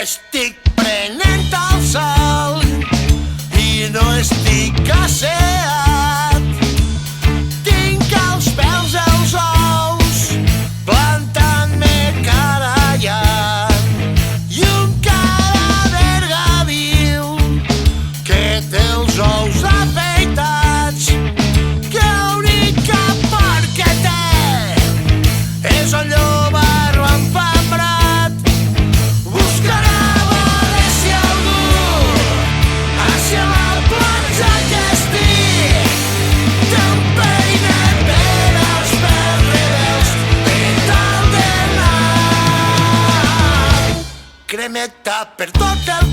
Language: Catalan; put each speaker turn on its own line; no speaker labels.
Estic prenent el sol i no estic asseat. Tinc els pèls als ous, plantant-me cara allà. I un cadàver viu que té els ous afeitats, que l'única por que té és el llobarro enfambrat. Buscarà veure si algú hacia la platja que estic té un peinet per als pèls rebels i tal de nap. Cremeta per tot el